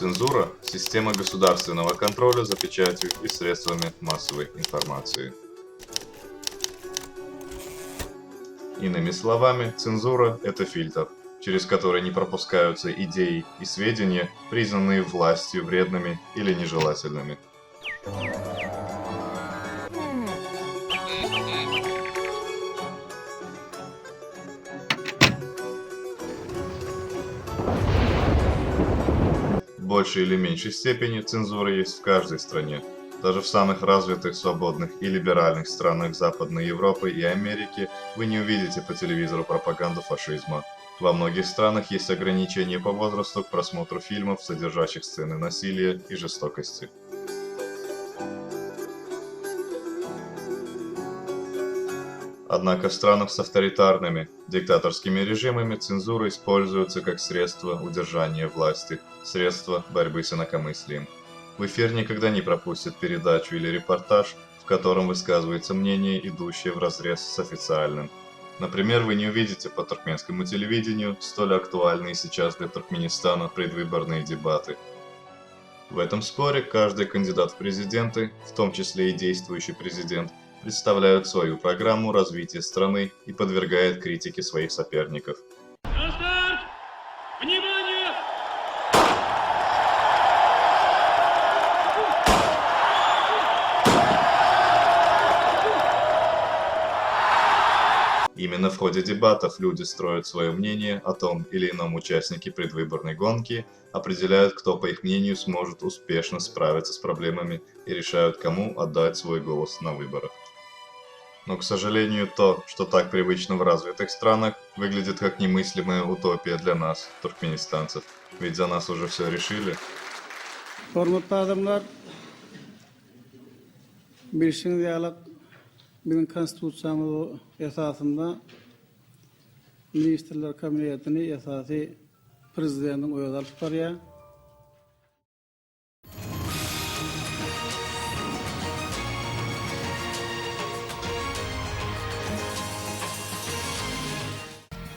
Цензура – система государственного контроля за печатью и средствами массовой информации. Иными словами, цензура – это фильтр, через который не пропускаются идеи и сведения, признанные властью вредными или нежелательными. В большей или меньшей степени цензура есть в каждой стране. Даже в самых развитых, свободных и либеральных странах Западной Европы и Америки вы не увидите по телевизору пропаганду фашизма. Во многих странах есть ограничения по возрасту к просмотру фильмов, содержащих сцены насилия и жестокости. Однако в странах с авторитарными, диктаторскими режимами цензура используется как средство удержания власти, средство борьбы с инакомыслием. В эфир никогда не пропустят передачу или репортаж, в котором высказывается мнение, идущее вразрез с официальным. Например, вы не увидите по туркменскому телевидению столь актуальные сейчас для Туркменистана предвыборные дебаты. В этом споре каждый кандидат в президенты, в том числе и действующий президент, представляет свою программу развития страны и подвергает критике своих соперников. Именно в ходе дебатов люди строят свое мнение о том или ином участнике предвыборной гонки, определяют, кто, по их мнению, сможет успешно справиться с проблемами и решают, кому отдать свой голос на выборах. Но, к сожалению, то, что так привычно в развитых странах, выглядит как немыслимая утопия для нас, туркменистанцев, ведь за нас уже все решили. Bizim konstitutsiyamız esasında Ministerler Kabinetini esası Prezidentin oyu alıp barıya.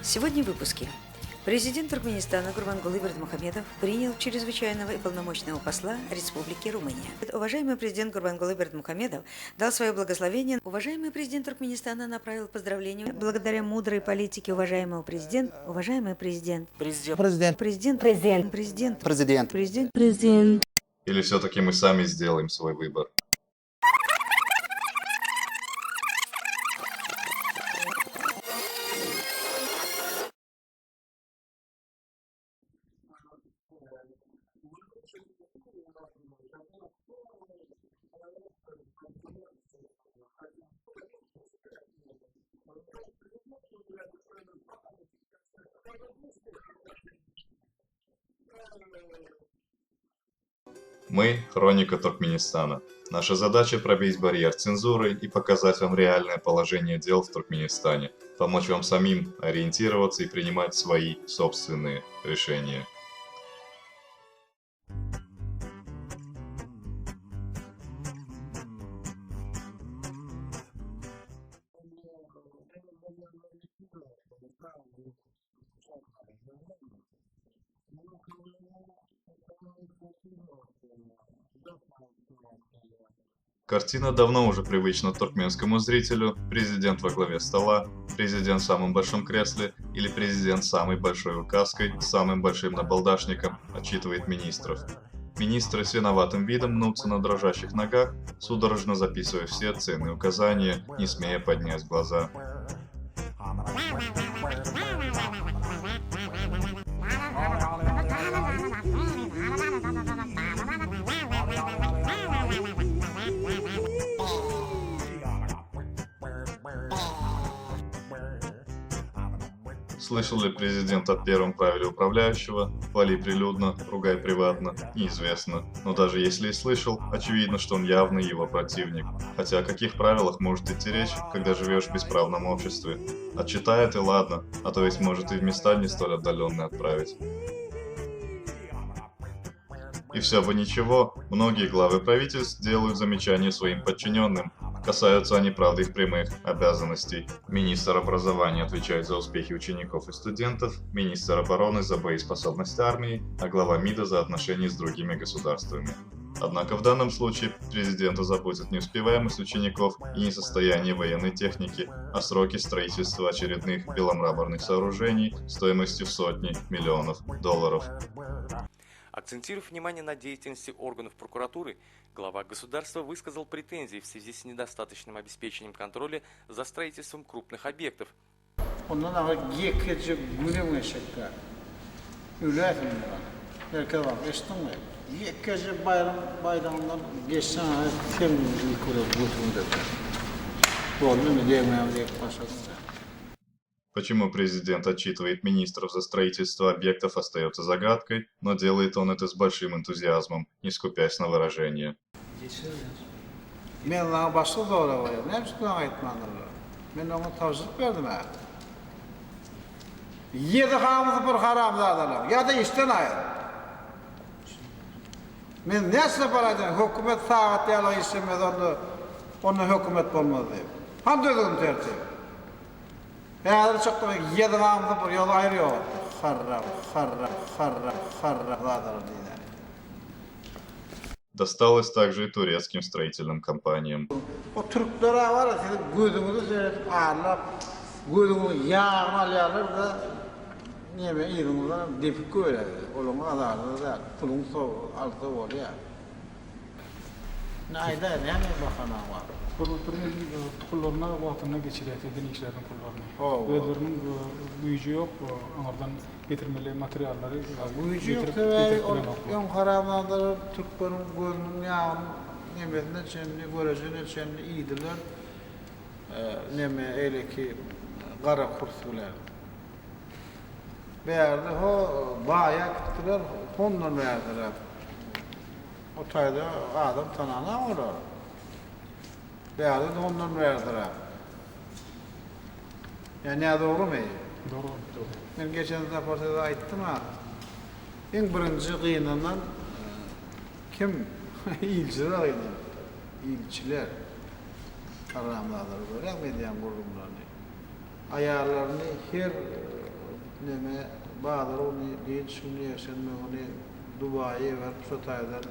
Сегодня в выпуске. Президент Туркменистана Гурбангулы Бердымухамедов принял чрезвычайного и полномочного посла Республики Румыния. Уважаемый президент Гурбангулы Бердымухамедов дал свое благословение. Уважаемый президент Туркменистана направил поздравления. Благодаря мудрой политике уважаемый президент. Или все-таки мы сами сделаем свой выбор? Мы – хроника Туркменистана. Наша задача – пробить барьер цензуры и показать вам реальное положение дел в Туркменистане, помочь вам самим ориентироваться и принимать свои собственные решения. Картина давно уже привычна туркменскому зрителю: президент во главе стола, президент в самом большом кресле или президент с самой большой указкой, самым большим набалдашником отчитывает министров. Министры с виноватым видом мнутся на дрожащих ногах, судорожно записывая все ценные указания, не смея поднять глаза. Слышал ли президент о первом правиле управляющего «хвали прилюдно, ругай приватно» неизвестно. Но даже если и слышал, очевидно, что он явный его противник. Хотя о каких правилах может идти речь, когда живешь в бесправном обществе? Отчитает и ладно, а то ведь может и в места не столь отдаленные отправить. И все бы ничего, многие главы правительств делают замечания своим подчиненным. Касаются они, правда, их прямых обязанностей. Министр образования отвечает за успехи учеников и студентов, министр обороны за боеспособность армии, а глава МИДа за отношения с другими государствами. Однако в данном случае президента заботит не успеваемость учеников и не состояние военной техники, а сроки строительства очередных беломраморных сооружений стоимостью в сотни миллионов долларов. Акцентируя внимание на деятельности органов прокуратуры, глава государства высказал претензии в связи с недостаточным обеспечением контроля за строительством крупных объектов. Почему президент отчитывает министров за строительство объектов, остается загадкой, но делает он это с большим энтузиазмом, не скупясь на выражения. Eğer çok da yedivamda bir yol ayırıyor. Harra diye. Досталось также и турецким строительным компаниям. O Türklere var ya sizin gözünüzü seyredip ağırlar, gözünüzü yağını alıyorlar da niye ben iyiliğinizden depik öyle. Olun azarlı da pulun altı oluyor. Ne ayda yani bakana var. Kullarına vatanına geçiriyor, edin işlerden kullarına. Özlerinin gücü yok, onlardan getirmeli materyalleri. Gücü yok da ve yon harablarda Türklerin gözünün yağını nemesine çenli, görecine çenli iyiydiler. Neme öyle ki kara kursular. Verdi o bayağı gittiler, ondan verdiler. O tayda adam tanana olur. Değerli de ondan verdiler. Yani ne doğru mu? Doğru. Ben geçen defa ayttım ha. En birinci kıyınanan kim? İlçiler kıyınan. İlçiler. Karamlardır böyle medyan kurumlarını. Ayarlarını her neme bağlar onu değil şimdi yaşanma onu Dubai'ye verip Sotay'dan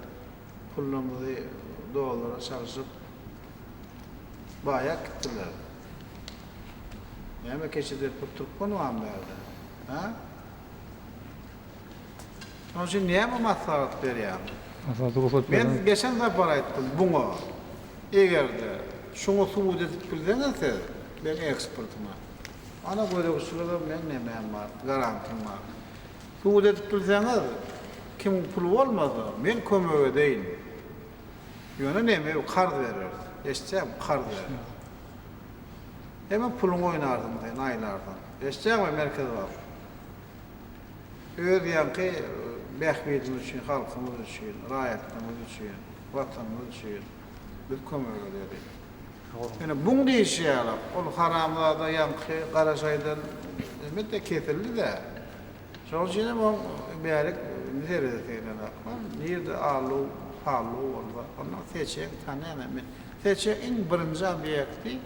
pullamızı dolara çalışıp bayağı gittiler. Yani keçidir Türk konu var böyle. Ha? Onun için niye bu maslahat veriyorum? Ben geçen defa ettim bunu. Eğer de şunu subut edip bildiğinizse ben eksportuma. Ana böyle usulada ben nemem var, garantim var. Subut edip bildiğiniz kim pulu olmadı, ben kömüğü değil. Yani neme kart verir. Eşeceğim kart verir. Hemen pulunu oynardım diye, aylardan. Eşeceğim merkez var. Öyle yankı bekmeyicimiz için, halkımız için, rahatımız için, vatanımız için biz kömür ödedik. Yani bunu değişiyorlar. O haramlarda yankı, Karasay'dan de kesildi de. Sonra yine bu beylik nerede teyleler var? Nerede ağlı, pahalı oldu. Onlar seçecek tanıyan emin. Seçecek en birinci abiyekti.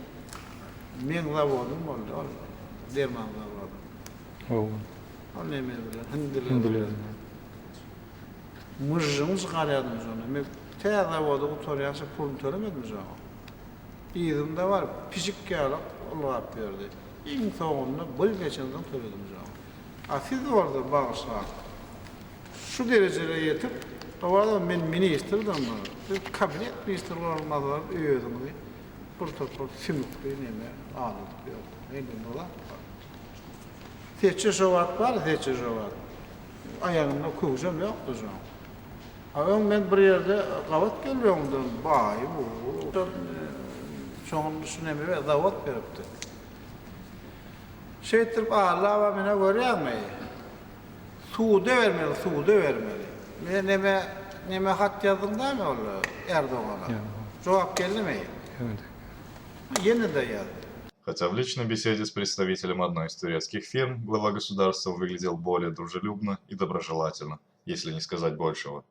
Men zavodum oldu. Derman zavodu. O ne mediler? Hindiler. Mırjımız karıyordunuz onu. Men te zavodu oturuyorsa pulunu tölemediniz onu. İyiydim de var. Pişik kağılık Allah'a verdi. En sonunda bıl geçenden tölediniz onu. Siz orada bağışlar. Şu dereceye yetip, o arada ben ministerdim ama, kabinet ministerleri olmadılar, üyeydim. Protokol, simuklu neme, ağladık yok. Neydi dolar? Teçhir şovat var, teçhir şovat. Ayağımda kuvcam yoktu şu an. Ama ben bir yerde kavat gelmiyordum, bayi bu. Çoğun düşünemi ve davat veripti. Şeytirip ağırlığa mene görüyor mu? Suuda vermeli, suuda vermeli. Neme hat yazdın da mı oldu Erdoğan'a? Cevap geldi mi? Yeni de yazdı. Хотя в личной беседе с представителем одной из турецких фирм глава государства выглядел более дружелюбно и доброжелательно, если не сказать большего.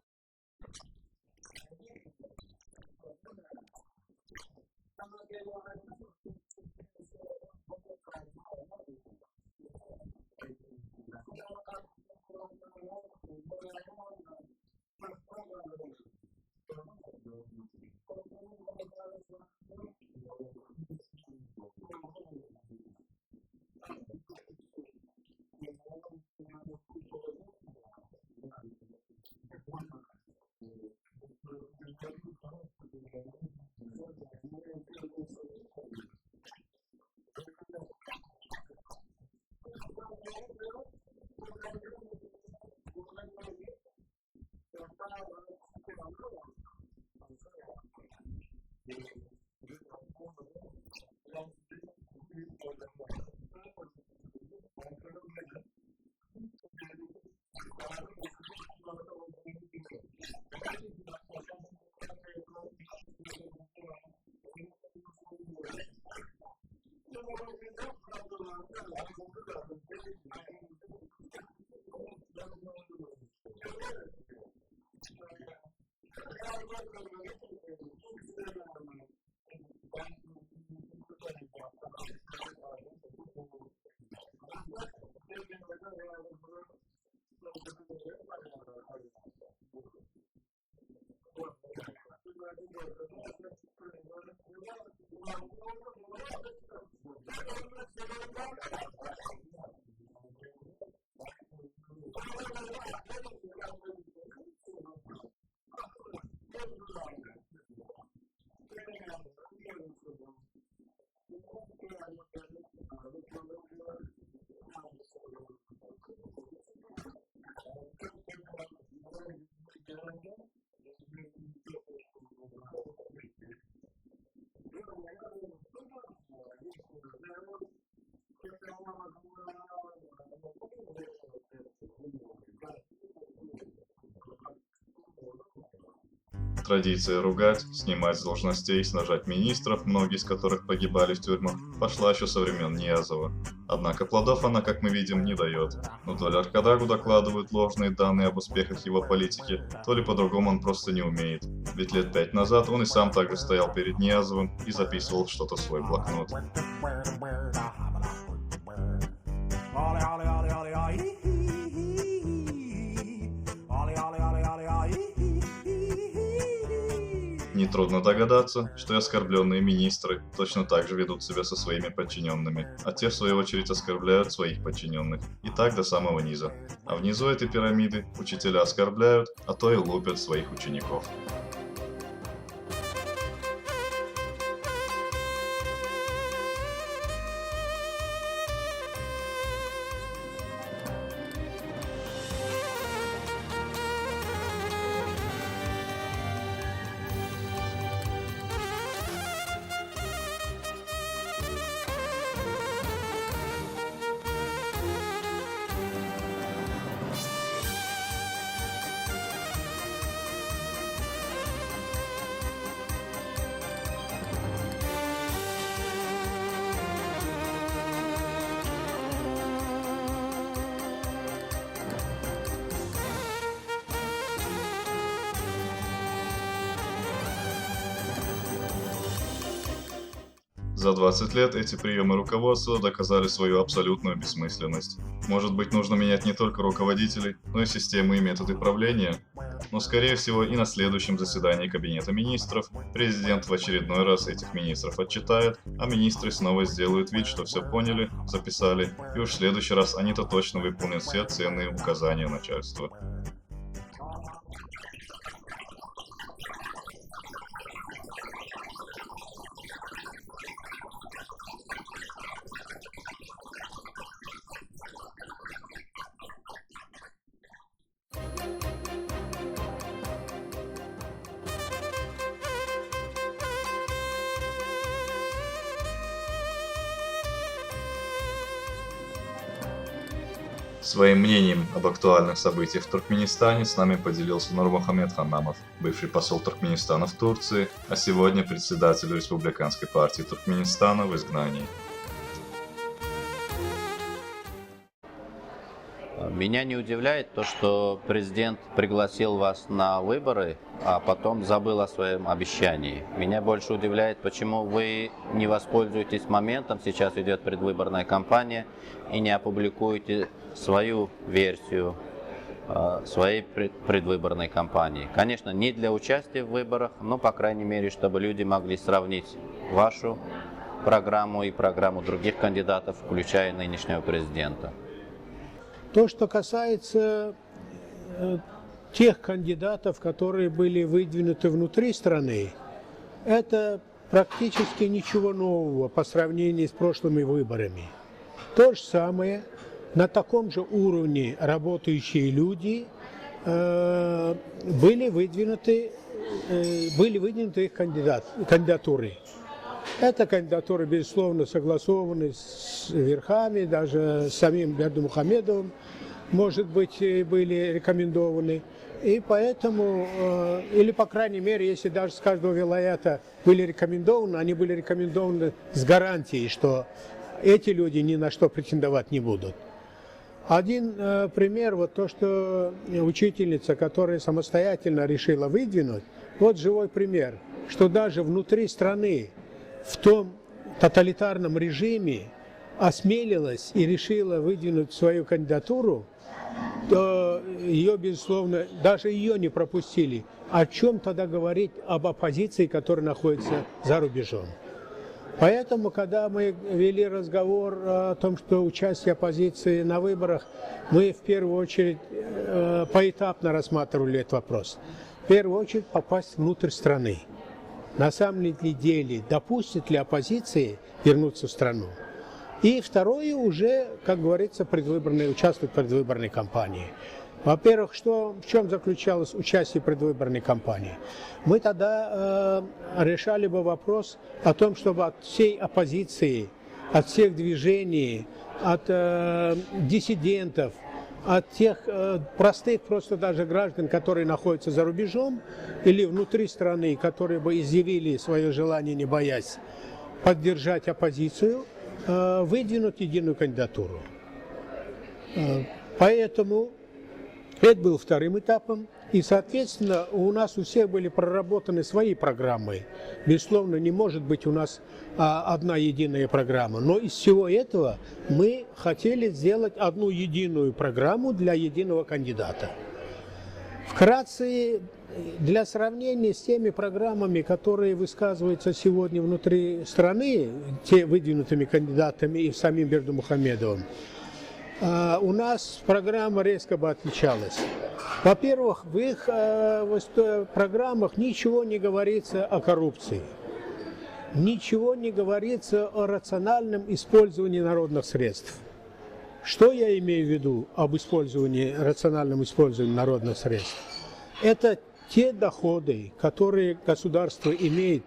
Традиция ругать, снимать с должностей, снажать министров, многие из которых погибали в тюрьмах, пошла еще со времен Ниязова. Однако плодов она, как мы видим, не дает. Но то ли Аркадагу докладывают ложные данные об успехах его политики, то ли по-другому он просто не умеет. Ведь лет 5 назад он и сам также стоял перед Ниязовым и записывал что-то в свой блокнот. Нетрудно догадаться, что и оскорбленные министры точно так же ведут себя со своими подчиненными, а те в свою очередь оскорбляют своих подчиненных, и так до самого низа. А внизу этой пирамиды учителя оскорбляют, а то и лупят своих учеников. За 20 лет эти приемы руководства доказали свою абсолютную бессмысленность. Может быть, нужно менять не только руководителей, но и системы и методы правления? Но, скорее всего, и на следующем заседании Кабинета министров президент в очередной раз этих министров отчитает, а министры снова сделают вид, что все поняли, записали, и уж в следующий раз они-то точно выполнят все ценные указания начальства. Своим мнением об актуальных событиях в Туркменистане с нами поделился Нурмухамед Ханнамов, бывший посол Туркменистана в Турции, а сегодня председатель Республиканской партии Туркменистана в изгнании. Меня не удивляет то, что президент пригласил вас на выборы, а потом забыл о своем обещании. Меня больше удивляет, почему вы не воспользуетесь моментом, сейчас идет предвыборная кампания, и не опубликуете свою версию своей предвыборной кампании. Конечно, не для участия в выборах, но, по крайней мере, чтобы люди могли сравнить вашу программу и программу других кандидатов, включая нынешнего президента. То, что касается тех кандидатов, которые были выдвинуты внутри страны, это практически ничего нового по сравнению с прошлыми выборами. То же самое, на таком же уровне работающие люди были выдвинуты их кандидатуры. Это кандидатуры, безусловно, согласованы с верхами, даже с самим Бердымухамедовым, может быть, были рекомендованы. И поэтому, или по крайней мере, если даже с каждого вилаята были рекомендованы, они были рекомендованы с гарантией, что эти люди ни на что претендовать не будут. Один пример, вот то, что учительница, которая самостоятельно решила выдвинуть, вот живой пример, что даже внутри страны, в том тоталитарном режиме осмелилась и решила выдвинуть свою кандидатуру, то ее, безусловно, даже ее не пропустили. О чем тогда говорить об оппозиции, которая находится за рубежом? Поэтому, когда мы вели разговор о том, что участие оппозиции на выборах, мы в первую очередь поэтапно рассматривали этот вопрос. В первую очередь попасть внутрь страны. На самом деле, допустит ли оппозиция вернуться в страну? И второе, уже, как говорится, участвовать в предвыборной кампании. Во-первых, в чем заключалось участие в предвыборной кампании? Мы тогда решали бы вопрос о том, чтобы от всей оппозиции, от всех движений, от диссидентов, от тех простых просто даже граждан, которые находятся за рубежом или внутри страны, которые бы изъявили свое желание, не боясь поддержать оппозицию, выдвинуть единую кандидатуру. Поэтому это был вторым этапом. И, соответственно, у нас у всех были проработаны свои программы. Безусловно, не может быть у нас одна единая программа. Но из всего этого мы хотели сделать одну единую программу для единого кандидата. Вкратце, для сравнения с теми программами, которые высказываются сегодня внутри страны, те выдвинутыми кандидатами и самим Бердымухамедовым, у нас программа резко бы отличалась. Во-первых, в их программах ничего не говорится о коррупции, ничего не говорится о рациональном использовании народных средств. Что я имею в виду об рациональном использовании народных средств? Это те доходы, которые государство имеет,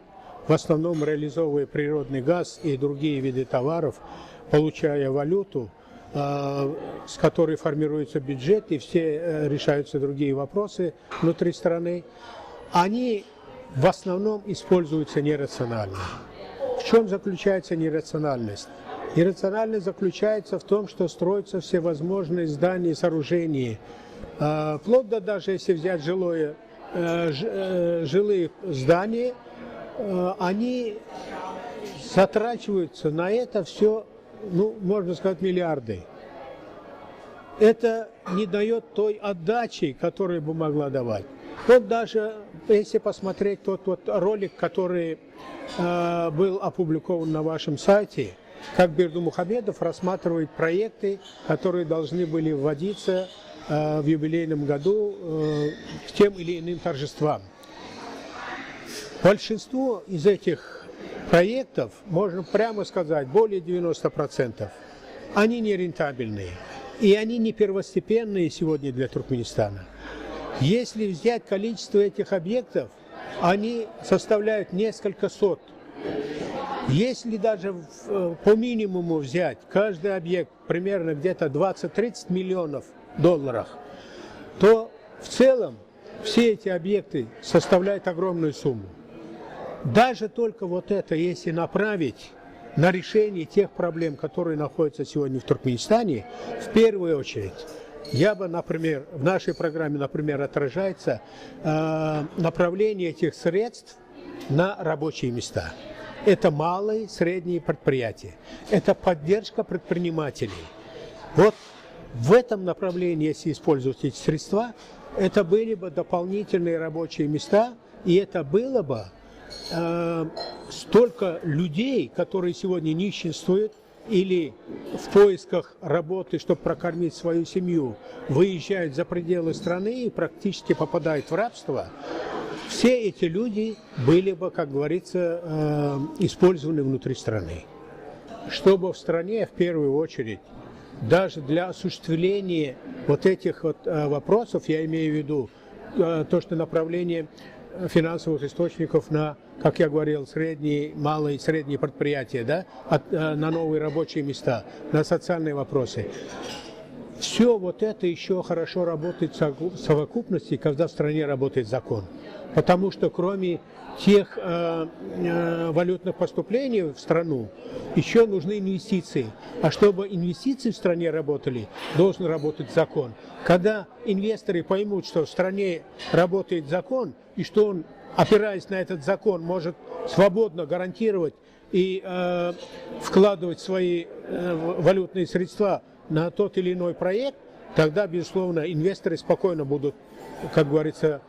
в основном реализовывая природный газ и другие виды товаров, получая валюту, с которой формируется бюджет и все решаются другие вопросы внутри страны, они в основном используются нерационально. В чем заключается нерациональность? Нерациональность заключается в том, что строятся всевозможные здания и сооружения, вплоть до даже если взять жилые здания, они затрачиваются на это все, можно сказать, миллиарды. Это не дает той отдачи, которую бы могла давать. Вот даже если посмотреть тот ролик, который был опубликован на вашем сайте, как Бердымухамедов рассматривает проекты, которые должны были вводиться в юбилейном году к тем или иным торжествам. Большинство из этих проектов, можно прямо сказать, более 90%, они не рентабельные. И они не первостепенные сегодня для Туркменистана. Если взять количество этих объектов, они составляют несколько сот. Если даже по минимуму взять каждый объект примерно где-то 20-30 миллионов долларов, то в целом все эти объекты составляют огромную сумму. Даже только вот это, если направить на решение тех проблем, которые находятся сегодня в Туркменистане, в первую очередь, я бы, например, в нашей программе, например, отражается направление этих средств на рабочие места. Это малые, средние предприятия. Это поддержка предпринимателей. Вот в этом направлении, если использовать эти средства, это были бы дополнительные рабочие места, и это было бы столько людей, которые сегодня нищенствуют или в поисках работы, чтобы прокормить свою семью, выезжают за пределы страны и практически попадают в рабство. Все эти люди были бы, как говорится, использованы внутри страны. Чтобы в стране, в первую очередь, даже для осуществления вот этих вот вопросов, я имею в виду то, что направление финансовых источников на, как я говорил, средние, малые и средние предприятия, да, на новые рабочие места, на социальные вопросы. Все вот это еще хорошо работает в совокупности, когда в стране работает закон. Потому что кроме тех валютных поступлений в страну, еще нужны инвестиции. А чтобы инвестиции в стране работали, должен работать закон. Когда инвесторы поймут, что в стране работает закон, и что он, опираясь на этот закон, может свободно гарантировать и вкладывать свои валютные средства на тот или иной проект, тогда, безусловно, инвесторы спокойно будут, как говорится,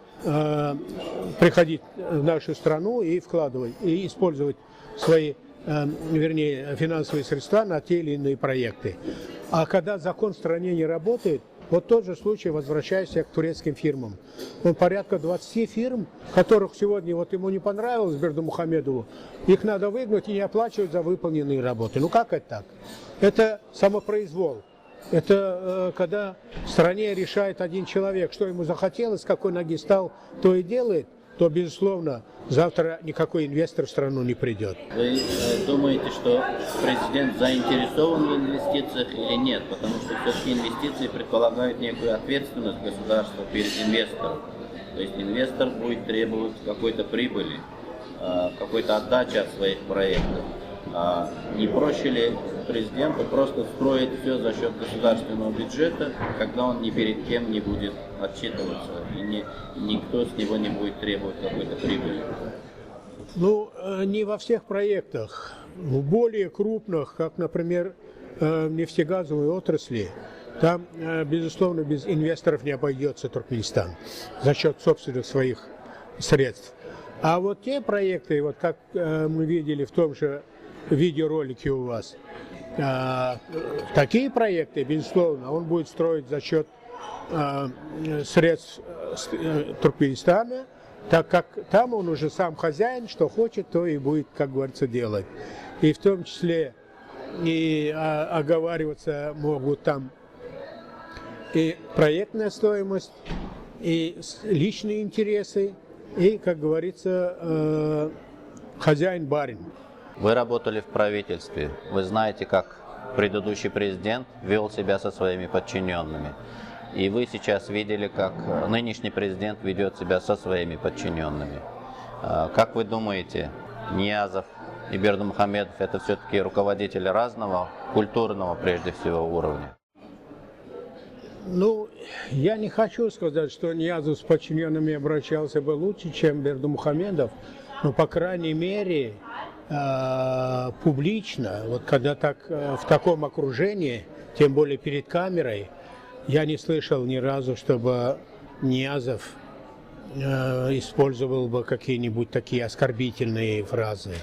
приходить в нашу страну и вкладывать, и использовать свои, вернее, финансовые средства на те или иные проекты. А когда закон в стране не работает, вот тот же случай, возвращаясь к турецким фирмам. Порядка 20 фирм, которых сегодня вот ему не понравилось Бердымухамедову, их надо выгнать и не оплачивать за выполненные работы. Ну как это так? Это самопроизвол. Это когда в стране решает один человек, что ему захотелось, с какой ноги стал, то и делает, то, безусловно, завтра никакой инвестор в страну не придет. Вы думаете, что президент заинтересован в инвестициях или нет? Потому что все-таки инвестиции предполагают некую ответственность государства перед инвестором. То есть инвестор будет требовать какой-то прибыли, какой-то отдачи от своих проектов. Не проще ли президенту просто строить все за счет государственного бюджета, когда он ни перед кем не будет отчитываться и никто с него не будет требовать какой-то прибыли? Ну, не во всех проектах. В более крупных, как, например, в нефтегазовой отрасли, там, безусловно, без инвесторов не обойдется Туркменистан за счет собственных своих средств. А вот те проекты, вот как мы видели в том же видеоролике у вас, такие проекты, безусловно, он будет строить за счет средств Туркменистана, так как там он уже сам хозяин, что хочет, то и будет, как говорится, делать. И в том числе и оговариваться могут там и проектная стоимость, и личные интересы, и, как говорится, хозяин-барин. Вы работали в правительстве. Вы знаете, как предыдущий президент вел себя со своими подчиненными. И вы сейчас видели, как нынешний президент ведет себя со своими подчиненными. Как вы думаете, Ниязов и Бердымухамедов — это все-таки руководители разного, культурного прежде всего уровня? Ну, я не хочу сказать, что Ниязов с подчиненными обращался бы лучше, чем Бердымухамедов, но, по крайней мере, публично, вот когда так в таком окружении, тем более перед камерой, я не слышал ни разу, чтобы Ниязов использовал бы какие-нибудь такие оскорбительные фразы,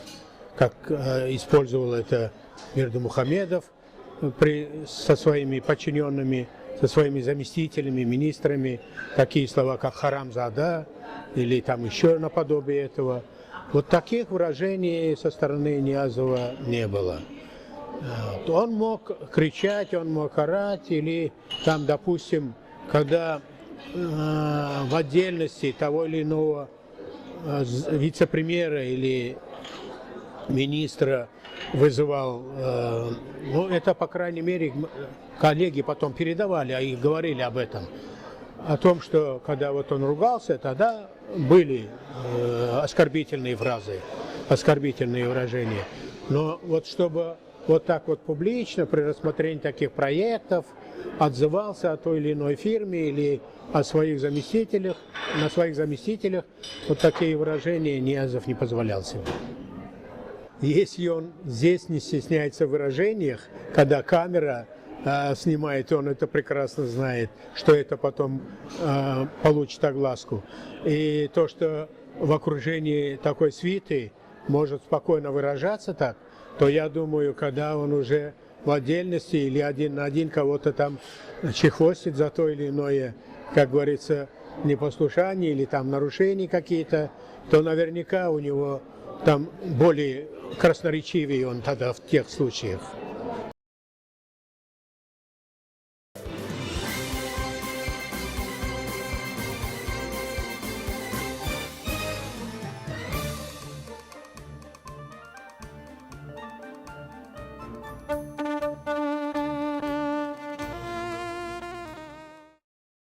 как использовал это Бердымухамедов со своими подчиненными, со своими заместителями, министрами, такие слова, как харамзада или там еще наподобие этого. Вот таких выражений со стороны Ниязова не было. Он мог кричать, он мог орать, или там, допустим, когда в отдельности того или иного вице-премьера или министра вызывал, ну это, по крайней мере, коллеги потом передавали, и говорили об этом. О том, что когда вот он ругался, тогда были оскорбительные фразы, оскорбительные выражения. Но вот чтобы вот так вот публично при рассмотрении таких проектов отзывался о той или иной фирме или о своих заместителях, на своих заместителях, вот такие выражения Ниязов не позволял себе. Если он здесь не стесняется в выражениях, когда камера снимает, он это прекрасно знает, что это потом получит огласку. И то, что в окружении такой свиты может спокойно выражаться так, то я думаю, когда он уже в отдельности или один на один кого-то там чехвостит за то или иное, как говорится, непослушание или там нарушения какие-то, то наверняка у него там более красноречивее он тогда в тех случаях.